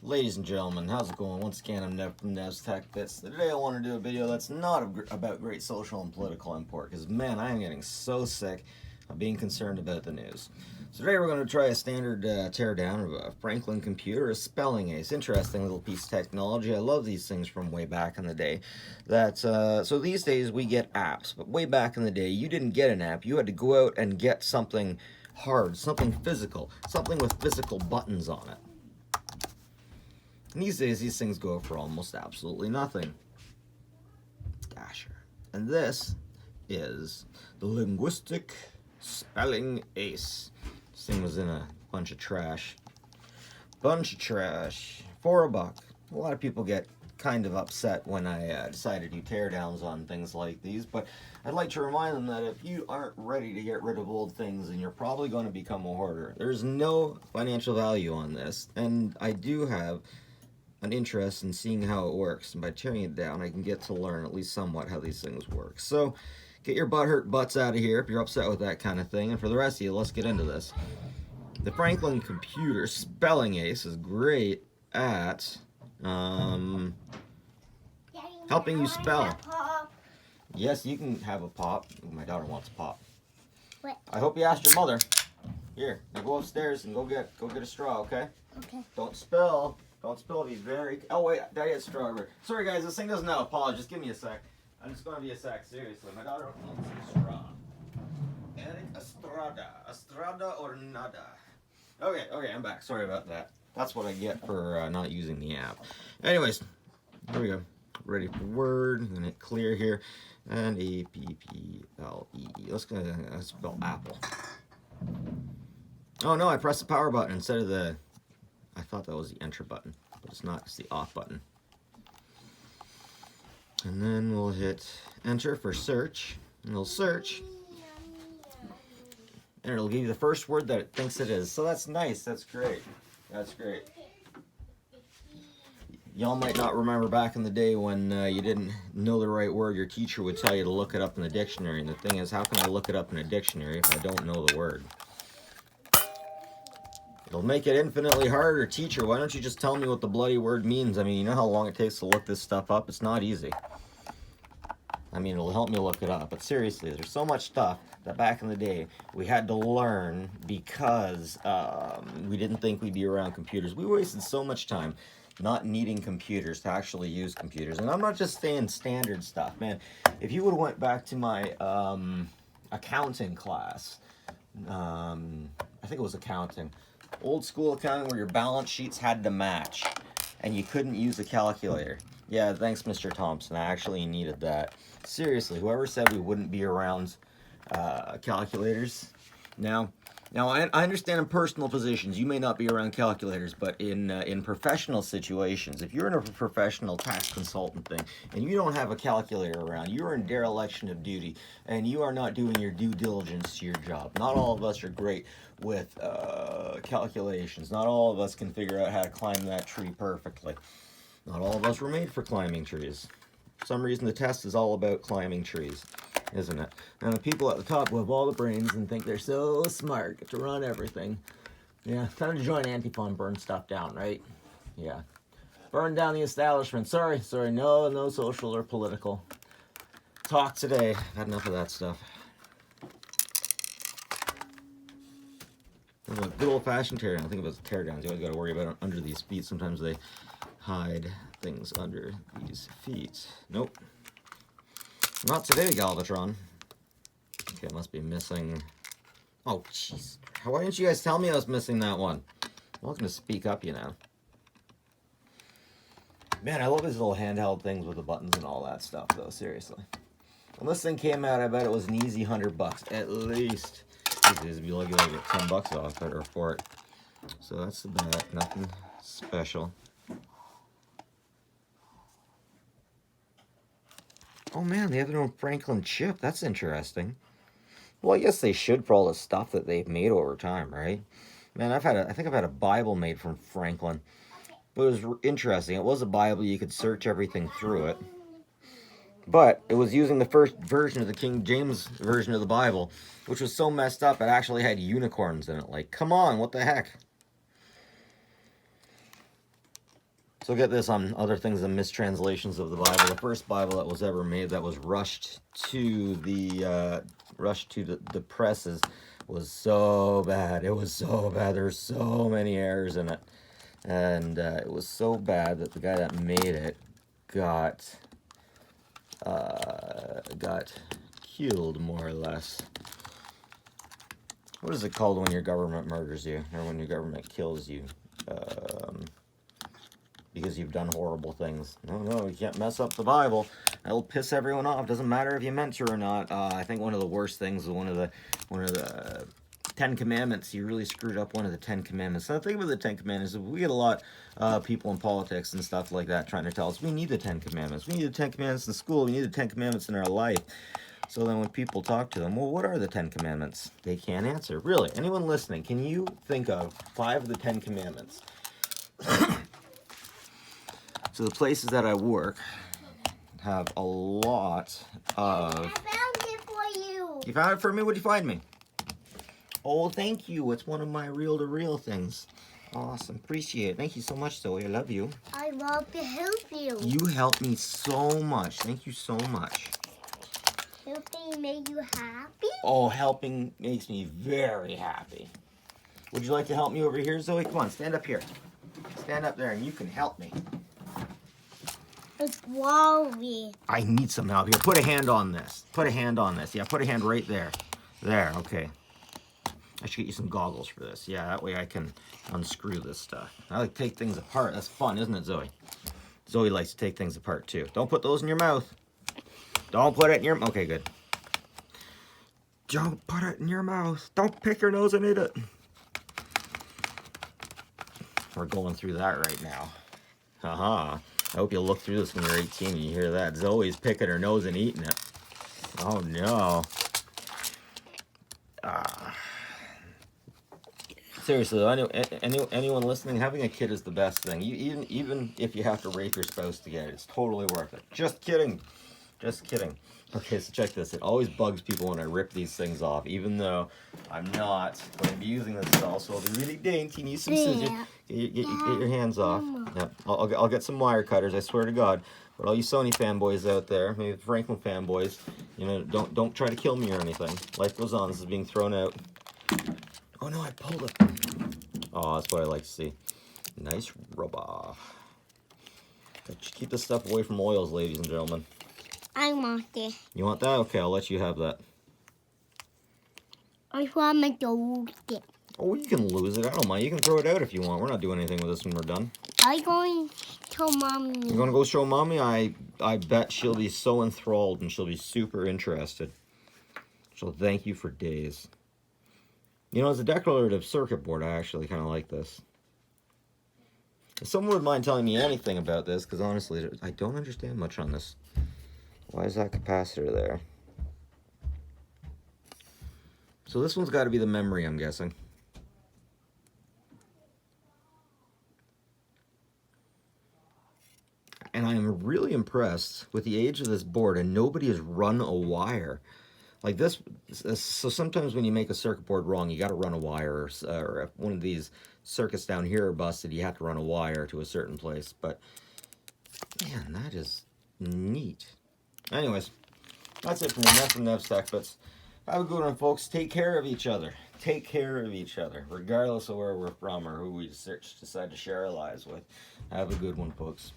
Ladies and gentlemen, how's it going? Once again, I'm Nev from Nev's Tech Bits. Today I want to do a video that's not about great social and political import, because man, I am getting so sick of being concerned about the news. So today we're going to try a standard teardown of a Franklin computer, a spelling ace. Interesting little piece of technology. I love these things from way back in the day. So these days we get apps, but way back in the day you didn't get an app. You had to go out and get something hard, something physical, something with physical buttons on it. And these days, these things go for almost absolutely nothing. Dasher. And this is the Linguistic Spelling Ace. This thing was in a bunch of trash. For $1. A lot of people get kind of upset when I decide to do teardowns on things like these, but I'd like to remind them that if you aren't ready to get rid of old things, then you're probably going to become a hoarder. There's no financial value on this, and I do have an interest in seeing how it works, and by tearing it down I can get to learn at least somewhat how these things work. So get your butthurt butts out of here if you're upset with that kind of thing, and for the rest of you, let's get into this. The Franklin computer spelling ace is great at helping you spell. Yes, you can have a pop. My daughter wants a pop. What? I hope you asked your mother. Here, now go upstairs and go get a straw, okay? Okay. Don't spill. Don't spill. Be very. Oh wait, Daddy had strawberry. Sorry guys, this thing doesn't have a paw. Just give me a sec. I'm just gonna be a sec. Seriously, my daughter wants a straw. Eric Estrada or nada. Okay, I'm back. Sorry about that. That's what I get for not using the app. Anyways, here we go. Ready for Word. I'm gonna hit clear here, and A-P-P-L-E. Let's go spell apple. Oh no, I pressed the power button instead of the. I thought that was the enter button, but it's not. It's the off button. And then we'll hit enter for search, and it'll search, and it'll give you the first word that it thinks it is. So that's nice. That's great. That's great. Y'all might not remember back in the day when you didn't know the right word. Your teacher would tell you to look it up in the dictionary. And the thing is, how can I look it up in a dictionary if I don't know the word? It'll make it infinitely harder. Teacher, why don't you just tell me what the bloody word means? I mean, you know how long it takes to look this stuff up? It's not easy. I mean, it'll help me look it up. But seriously, there's so much stuff that back in the day we had to learn because we didn't think we'd be around computers. We wasted so much time not needing computers to actually use computers. And I'm not just saying standard stuff, man. If you would have went back to my accounting class, I think it was accounting, old school accounting where your balance sheets had to match and you couldn't use a calculator. Yeah, thanks, Mr. Thompson. I actually needed that. Seriously, whoever said we wouldn't be around calculators. Now I understand in personal positions you may not be around calculators, but in professional situations, if you're in a professional tax consultant thing and you don't have a calculator around, you're in dereliction of duty and you are not doing your due diligence to your job. Not all of us are great with calculations. Not all of us can figure out how to climb that tree perfectly. Not all of us were made for climbing trees. For some reason the test is all about climbing trees, isn't it? And the people at the top who have all the brains and think they're so smart get to run everything. Yeah, time to join Antifa and burn stuff down, right? Yeah. Burn down the establishment. Sorry, no social or political talk today. I've had enough of that stuff. A good old-fashioned teardown. I think about teardowns. You always got to worry about under these feet. Sometimes they hide things under these feet. Nope. Not today, Galvatron. Okay, I must be missing. Oh, jeez. Why didn't you guys tell me I was missing that one? Welcome to Speak Up, you know. Man, I love these little handheld things with the buttons and all that stuff, though. Seriously. When this thing came out, I bet it was an easy $100 at least. These would be lucky to get $10 off it or for it. So that's the bat. Nothing special. Oh man, they have their own Franklin chip. That's interesting. Well, I guess they should for all the stuff that they've made over time, right? Man, I think I've had a Bible made from Franklin. It was interesting. It was a Bible. You could search everything through it. But it was using the first version of the King James version of the Bible, which was so messed up it actually had unicorns in it. Like, come on, what the heck? So get this on other things and mistranslations of the Bible. The first Bible that was ever made that was rushed to the presses was so bad. It was so bad. There were so many errors in it, and it was so bad that the guy that made it got killed, more or less. What is it called when your government murders you, or when your government kills you? Because you've done horrible things. No, you can't mess up the Bible. That'll piss everyone off. Doesn't matter if you meant to or not. I think one of the worst things is one of the 10 Commandments. You really screwed up one of the 10 Commandments. Now, think about the 10 Commandments. We get a lot of people in politics and stuff like that trying to tell us we need the 10 Commandments. We need the 10 Commandments in school. We need the 10 Commandments in our life. So then when people talk to them, well, what are the 10 Commandments? They can't answer. Really, anyone listening, can you think of 5 of the 10 Commandments? So the places that I work have a lot of... I found it for you. You found it for me? What'd you find me? Oh, thank you. It's one of my reel-to-reel things. Awesome. Appreciate it. Thank you so much, Zoe. I love you. I love to help you. You helped me so much. Thank you so much. Helping make you happy? Oh, helping makes me very happy. Would you like to help me over here, Zoe? Come on, stand up here. Stand up there and you can help me. It's wobbly. I need some help here. Put a hand on this. Put a hand on this. Yeah, put a hand right there. There, okay. I should get you some goggles for this. Yeah, that way I can unscrew this stuff. I like to take things apart. That's fun, isn't it, Zoe? Zoe likes to take things apart, too. Don't put those in your mouth. Don't put it in your... Okay, good. Don't put it in your mouth. Don't pick your nose and eat it. We're going through that right now. Haha. I hope you'll look through this when you're 18 and you hear that. Zoe's picking her nose and eating it. Oh, no. Seriously, anyone listening, having a kid is the best thing. Even if you have to rape your spouse to get it, it's totally worth it. Just kidding. Just kidding. Okay, so check this. It always bugs people when I rip these things off, even though I'm not going to be using this at all. So I'll be really dainty. Need some scissors. Get your hands off. Yep. I'll get some wire cutters, I swear to God. But all you Sony fanboys out there, maybe the Franklin fanboys, you know, don't try to kill me or anything. Life goes on. This is being thrown out. Oh no, I pulled it. Oh, that's what I like to see. Nice rubber. Keep this stuff away from oils, ladies and gentlemen. I want it. You want that? Okay, I'll let you have that. I want to lose it. Oh, you can lose it. I don't mind. You can throw it out if you want. We're not doing anything with this when we're done. I'm going to Mommy. You're going to go show Mommy? I bet she'll be so enthralled and she'll be super interested. She'll thank you for days. You know, as a declarative circuit board, I actually kind of like this. If someone would mind telling me anything about this, because honestly, I don't understand much on this. Why is that capacitor there? So this one's got to be the memory, I'm guessing. And I am really impressed with the age of this board, and nobody has run a wire. Like this, so sometimes when you make a circuit board wrong, you got to run a wire, or if one of these circuits down here are busted, you have to run a wire to a certain place. But, man, that is neat. Anyways, that's it for me. Enough from NevStack, but have a good one, folks. Take care of each other. Take care of each other, regardless of where we're from or who we decide to share our lives with. Have a good one, folks.